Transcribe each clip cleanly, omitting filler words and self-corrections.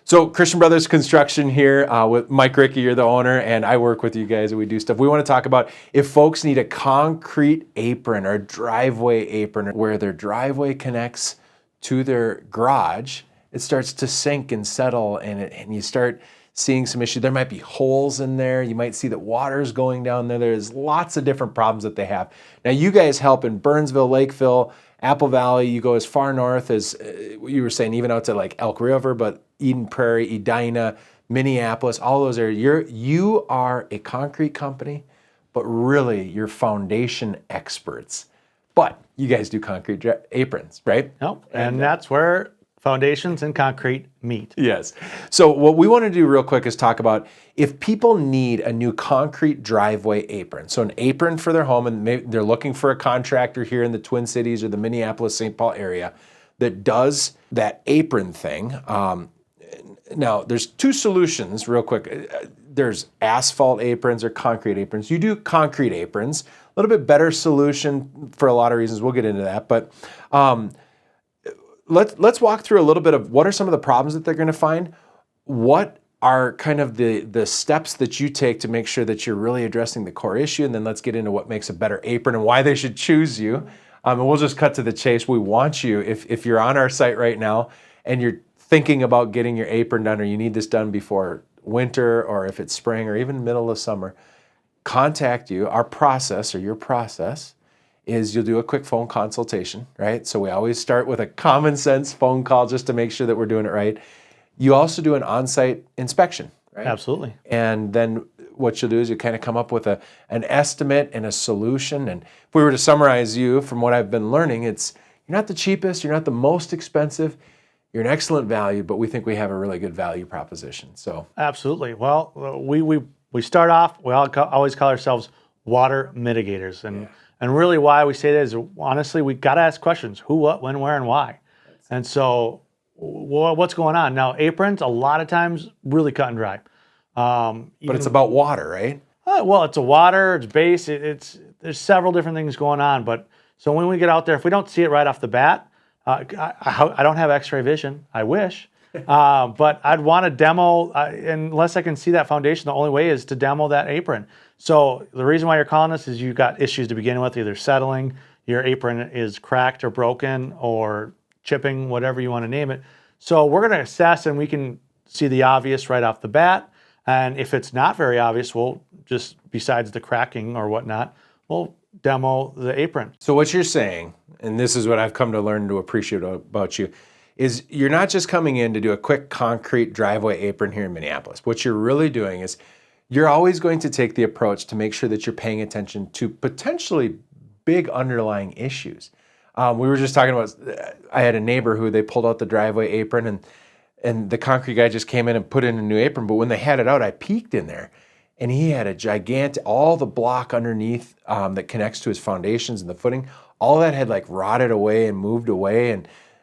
So Christian Brothers Construction here with Mike Ricke, you're the owner, and I work with you guys and we do stuff. We want to talk about if folks need a concrete apron or driveway apron where their driveway connects to their garage, it starts to sink and settle and you start seeing some issues. There might be holes in there. You might see that water's going down there. There's lots of different problems that they have. Now you guys help in Burnsville, Lakeville, Apple Valley. You go as far north as you were saying, even out to like Elk River, but Eden Prairie, Edina, Minneapolis, all those areas. You are a concrete company, but really you're foundation experts. But you guys do concrete aprons, right? Nope. And that's where foundations and concrete meet. Yes. So what we want to do real quick is talk about if people need a new concrete driveway apron. So an apron for their home, and maybe they're looking for a contractor here in the Twin Cities or the Minneapolis, St. Paul area that does that apron thing. Now, there's two solutions real quick. There's asphalt aprons or concrete aprons. You do concrete aprons, a little bit better solution for a lot of reasons. We'll get into that. But let's walk through a little bit of what are some of the problems that they're going to find. What are kind of the steps that you take to make sure that you're really addressing the core issue, and then let's get into what makes a better apron and why they should choose you. And we'll just cut to the chase. We want you, if you're on our site right now and you're thinking about getting your apron done or you need this done before winter or if it's spring or even middle of summer, contact you. Our process or your process is you'll do a quick phone consultation, right? So we always start with a common sense phone call just to make sure that we're doing it right. You also do an on-site inspection, right? Absolutely. And then what you'll do is you kind of come up with an estimate and a solution. And if we were to summarize you from what I've been learning, it's you're not the cheapest, you're not the most expensive, you're an excellent value, but we think we have a really good value proposition. So absolutely. Well, we start off, we always call ourselves water mitigators. And really why we say that is, honestly, we got to ask questions. Who, what, when, where, and why. And so what's going on? Now, aprons, a lot of times, really cut and dry. But it's about water, right? Well, it's a water, it's base, there's several different things going on. But so when we get out there, if we don't see it right off the bat, I don't have x-ray vision, I wish. But I'd want to demo, unless I can see that foundation, the only way is to demo that apron. So the reason why you're calling us is you've got issues to begin with, either settling, your apron is cracked or broken or chipping, whatever you want to name it. So we're going to assess and we can see the obvious right off the bat. And if it's not very obvious, we'll just, besides the cracking or whatnot, we'll demo the apron. So what you're saying, and this is what I've come to learn to appreciate about you, is you're not just coming in to do a quick concrete driveway apron here in Minneapolis. What you're really doing is you're always going to take the approach to make sure that you're paying attention to potentially big underlying issues. We were just talking about, I had a neighbor who they pulled out the driveway apron and the concrete guy just came in and put in a new apron. But when they had it out, I peeked in there and he had a gigantic, all the block underneath that connects to his foundations and the footing, all that had like rotted away and moved away.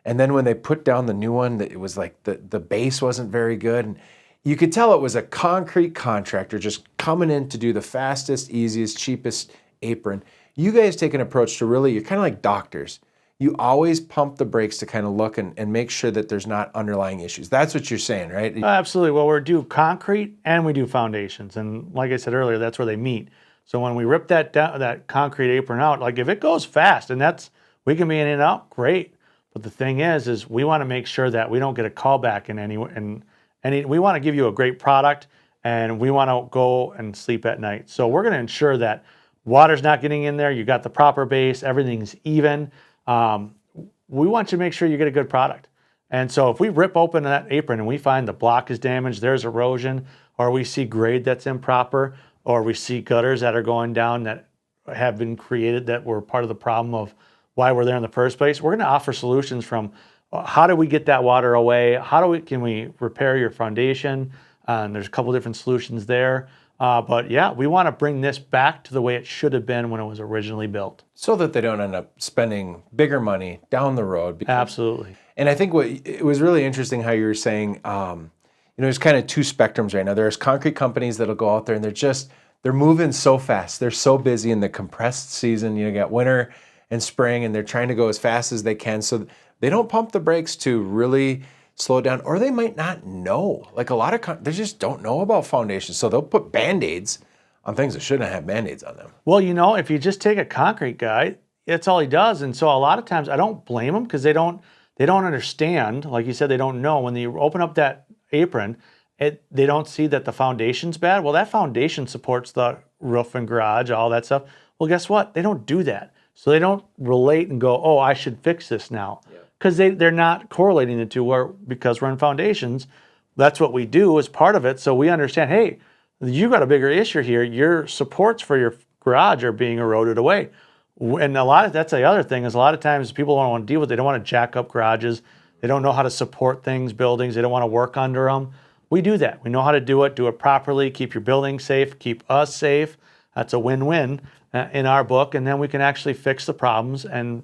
And then when they put down the new one, it was like the base wasn't very good. And you could tell it was a concrete contractor just coming in to do the fastest, easiest, cheapest apron. You guys take an approach to really, you're kind of like doctors. You always pump the brakes to kind of look and make sure that there's not underlying issues. That's what you're saying, right? Absolutely. Well, we do concrete and we do foundations. And like I said earlier, that's where they meet. So when we rip that concrete apron out, like if it goes fast and we can be in and out, great. But the thing is we want to make sure that we don't get a callback we want to give you a great product and we want to go and sleep at night. So we're going to ensure that water's not getting in there. You got the proper base, everything's even. We want you to make sure you get a good product. And so if we rip open that apron and we find the block is damaged, there's erosion, or we see grade that's improper, or we see gutters that are going down that have been created that were part of the problem of why we're there in the first place, we're going to offer solutions from how do we get that water away? Can we repair your foundation? And there's a couple different solutions there. But yeah, we want to bring this back to the way it should have been when it was originally built. So that they don't end up spending bigger money down the road. Absolutely. And I think it was really interesting how you were saying, there's kind of two spectrums right now. There's concrete companies that'll go out there and they're moving so fast. They're so busy in the compressed season. You got winter and spring and they're trying to go as fast as they can. So they don't pump the brakes to really slow down, or they might not know. Like a lot of, they just don't know about foundations. So they'll put Band-Aids on things that shouldn't have Band-Aids on them. Well, if you just take a concrete guy, that's all he does. And so a lot of times I don't blame them because they don't understand. Like you said, they don't know. When you open up that apron, they don't see that the foundation's bad. Well, that foundation supports the roof and garage, all that stuff. Well, guess what? They don't do that. So they don't relate and go, oh, I should fix this now. Because they're not correlating the two, because we're in foundations. That's what we do as part of it. So we understand, hey, you got a bigger issue here. Your supports for your garage are being eroded away. And that's the other thing, is a lot of times people don't want to deal with it. They don't want to jack up garages. They don't know how to support buildings. They don't want to work under them. We do that. We know how to do it properly, keep your building safe, keep us safe. That's a win-win in our book. And then we can actually fix the problems and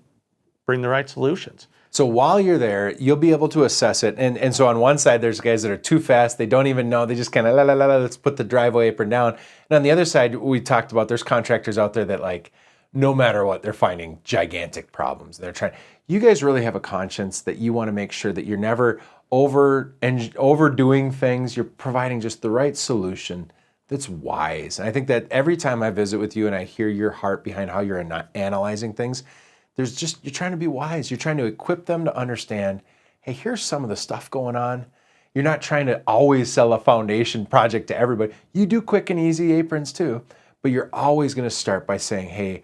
bring the right solutions. So while you're there, you'll be able to assess it. And so on one side, there's guys that are too fast. They don't even know. They just kind of, let's put the driveway apron down. And on the other side, we talked about, there's contractors out there that, like, no matter what, they're finding gigantic problems. You guys really have a conscience that you want to make sure that you're never overdoing things. You're providing just the right solution that's wise. And I think that every time I visit with you and I hear your heart behind how you're analyzing things, you're trying to be wise. You're trying to equip them to understand, hey, here's some of the stuff going on. You're not trying to always sell a foundation project to everybody. You do quick and easy aprons too, but you're always going to start by saying, hey,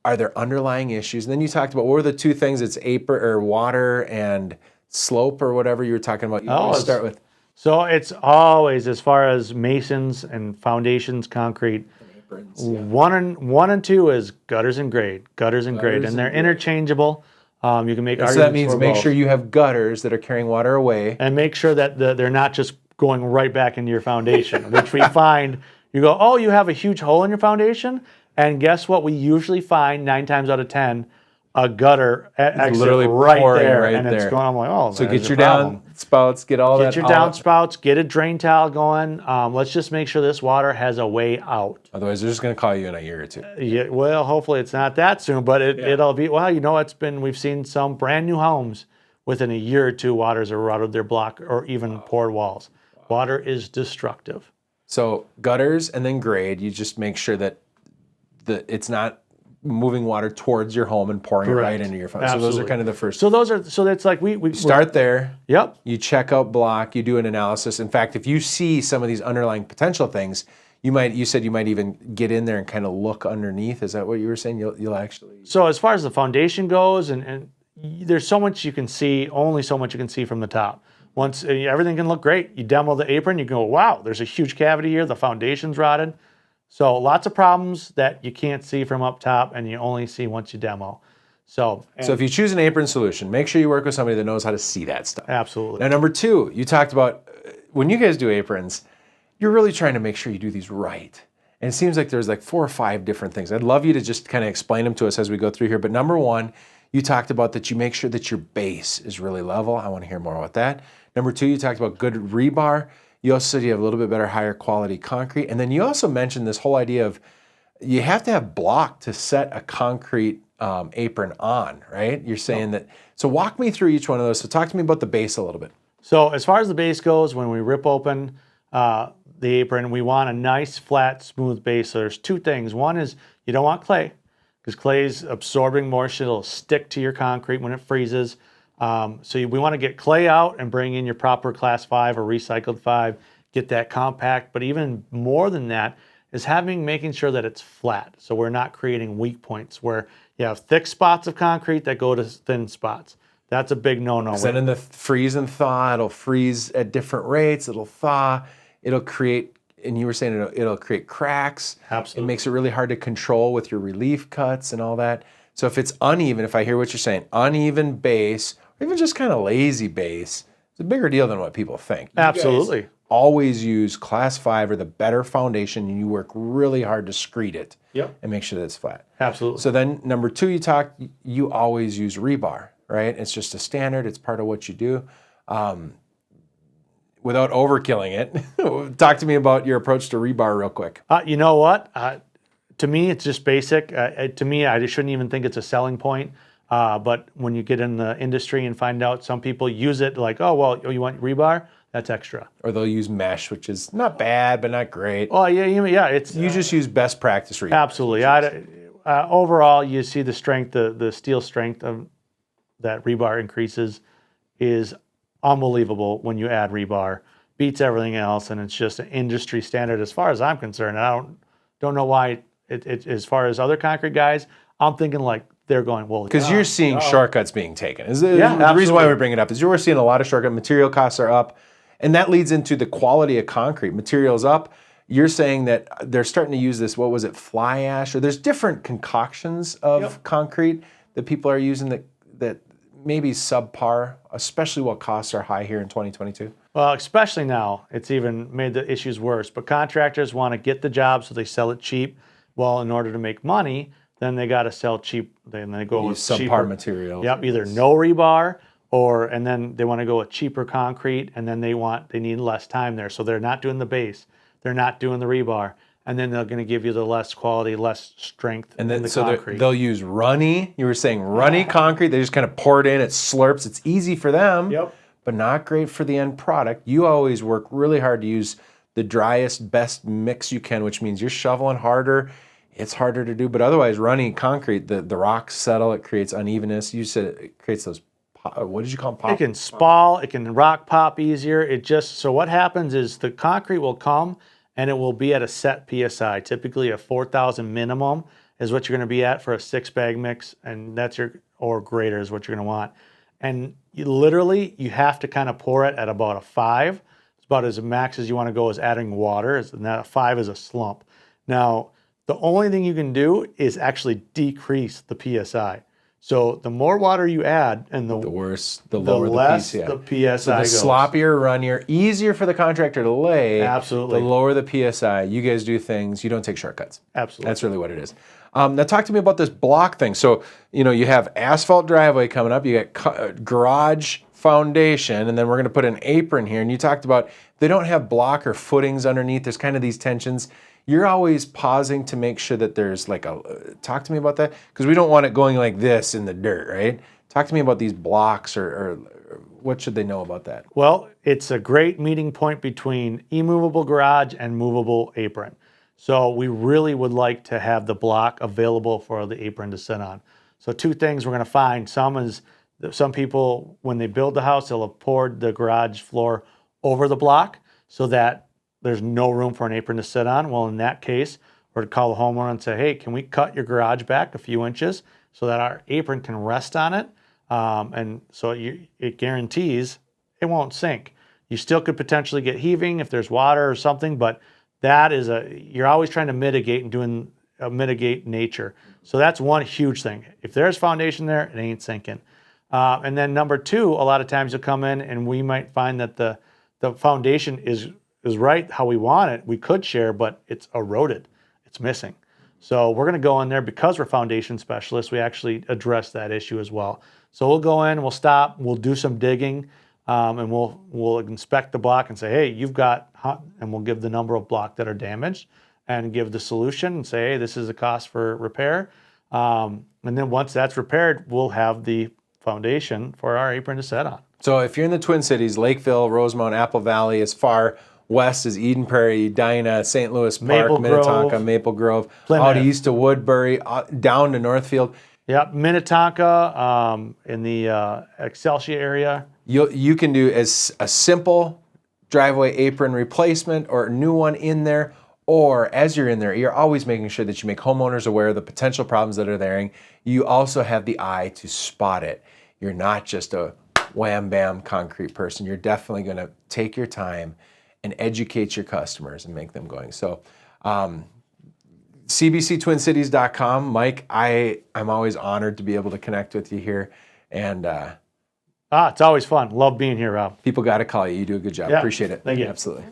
are there underlying issues? And then you talked about, what were the two things? It's apron or water and slope or whatever you were talking about. You always start with. So it's always, as far as masons and foundations, concrete, aprons, one and two is gutters and grade, and they're interchangeable. You can make arguments. So that means for make both. sure you have gutters that are carrying water away, and make sure that they're not just going right back into your foundation, which we find. You go, oh, you have a huge hole in your foundation, and guess what? We usually find 9 times out of 10. A gutter exit literally right pouring there, right and there. it's going. I'm like, oh, so get your downspouts, get your downspouts, get a drain towel going. Let's just make sure this water has a way out. Otherwise, they're just going to call you in a year or two. Yeah, well, hopefully it's not that soon, but it'll be. Well, we've seen some brand new homes within a year or two. Waters eroded their block or even poured walls. Water is destructive. So gutters and then grade. You just make sure that it's not moving water towards your home and pouring it right into your phone. Absolutely. So those are kind of the first. So that's like we start there. Yep. You check out block. You do an analysis. In fact, if you see some of these underlying potential things, you said you might even get in there and kind of look underneath. Is that what you were saying? You'll actually. So as far as the foundation goes, and there's so much you can see. Only so much you can see from the top. Once everything can look great, you demo the apron. You go, wow, there's a huge cavity here. The foundation's rotted. So lots of problems that you can't see from up top, and you only see once you demo. So if you choose an apron solution, make sure you work with somebody that knows how to see that stuff. Absolutely. Now, number 2, you talked about when you guys do aprons, you're really trying to make sure you do these right. And it seems like there's like 4 or 5 different things. I'd love you to just kind of explain them to us as we go through here. But number 1, you talked about that you make sure that your base is really level. I want to hear more about that. Number 2, you talked about good rebar. You also said you have a little bit better, higher quality concrete. And then you also mentioned this whole idea of you have to have block to set a concrete apron on, right? You're saying that. So walk me through each one of those. So talk to me about the base a little bit. So as far as the base goes, when we rip open the apron, we want a nice, flat, smooth base. So there's 2 things. One is you don't want clay, because clay is absorbing moisture. It'll stick to your concrete when it freezes. We want to get clay out and bring in your proper class 5 or recycled 5, get that compact. But even more than that is making sure that it's flat. So we're not creating weak points where you have thick spots of concrete that go to thin spots. That's a big no-no. Then in the freeze and thaw, it'll freeze at different rates. It'll thaw. It'll create, and you were saying it'll create cracks. Absolutely. It makes it really hard to control with your relief cuts and all that. So if it's uneven, if I hear what you're saying, uneven base, even just kind of lazy base, it's a bigger deal than what people think. Absolutely. Always use class 5 or the better foundation, and you work really hard to screed it. Yep. And make sure that it's flat. Absolutely. So then number 2, you always use rebar, right? It's just a standard. It's part of what you do. Without overkilling it, talk to me about your approach to rebar real quick. You know what? To me, it's just basic. To me, I shouldn't even think it's a selling point. But when you get in the industry and find out some people use it like, oh, well, you want rebar? That's extra. Or they'll use mesh, which is not bad, but not great. Oh, yeah, it's... You just use best practice rebar. Absolutely. Overall, you see the strength, the steel strength of that rebar increases is unbelievable when you add rebar. Beats everything else, and it's just an industry standard as far as I'm concerned. I don't know why it as far as other concrete guys, I'm thinking like they're going, well, because you're seeing shortcuts being taken. The reason why we bring it up is you're seeing a lot of shortcut. Material costs are up, and that leads into the quality of concrete. Materials up. You're saying that they're starting to use this, what was it, fly ash? Or there's different concoctions of concrete that people are using that maybe subpar, especially while costs are high here in 2022? Well, especially now, it's even made the issues worse. But contractors want to get the job, so they sell it cheap. Well, in order to make money, then they got to sell cheap. Then they go with subpar cheaper material. Yep, either no rebar, and then they want to go with cheaper concrete, and then they need less time there. So they're not doing the base, they're not doing the rebar, and then they're going to give you the less quality, less strength and then in the so concrete. They'll use runny. You were saying runny concrete. They just kind of pour it in. It slurps. It's easy for them. Yep. But not great for the end product. You always work really hard to use the driest, best mix you can, which means you're shoveling harder. It's harder to do, but otherwise, running concrete, the rocks settle. It creates unevenness. You said it creates those. What did you call them? Pop? It can spall. It can rock pop easier. So what happens is the concrete will come and it will be at a set PSI. Typically, a 4,000 minimum is what you're going to be at for a 6-bag mix, and or greater is what you're going to want. And you have to kind of pour it at about a 5. It's about as max as you want to go is adding water. And that 5 is a slump. Now, the only thing you can do is actually decrease the PSI. So the more water you add, and the worse, the lower less the PSI so the goes. sloppier, runnier, easier for the contractor to lay. Absolutely. The lower the PSI. You guys do things. You don't take shortcuts. Absolutely. That's really what it is. Now talk to me about this block thing. So, you have asphalt driveway coming up. You got garage foundation, and then we're going to put an apron here. And you talked about they don't have block or footings underneath. There's kind of these tensions. You're always pausing to make sure that there's talk to me about that, because we don't want it going like this in the dirt, right? Talk to me about these blocks or what should they know about that? Well, it's a great meeting point between immovable garage and movable apron. So we really would like to have the block available for the apron to sit on. So 2 things we're going to find. Some people, when they build the house, they'll have poured the garage floor over the block so that there's no room for an apron to sit on. Well, in that case, we're to call the homeowner and say, hey, can we cut your garage back a few inches so that our apron can rest on it? And so it guarantees it won't sink. You still could potentially get heaving if there's water or something, but you're always trying to mitigate and mitigate nature. So that's one huge thing. If there's foundation there, it ain't sinking. And then number 2, a lot of times you'll come in and we might find that the foundation is right how we want it. We could share, but it's eroded. It's missing. So we're going to go in there because we're foundation specialists. We actually address that issue as well. So we'll go in, we'll stop, we'll do some digging, and we'll inspect the block and say, hey, you've got, and we'll give the number of block that are damaged and give the solution and say, hey, this is the cost for repair. And then once that's repaired, we'll have the foundation for our apron to set on. So if you're in the Twin Cities, Lakeville, Rosemount, Apple Valley, as far west as Eden Prairie, Edina, St. Louis Park, Minnetonka, Maple Grove, Plymouth. out east to Woodbury, down to Northfield. Yep, Minnetonka, in the Excelsior area. You can do as a simple driveway apron replacement or a new one in there, or as you're in there, you're always making sure that you make homeowners aware of the potential problems that are there. You also have the eye to spot it. You're not just a wham bam concrete person. You're definitely going to take your time and educate your customers and make them going. So cbctwincities.com. Mike, I'm always honored to be able to connect with you here. And it's always fun. Love being here, Rob. people got to call you. You do a good job. Yeah. Appreciate it. Thank you. Absolutely.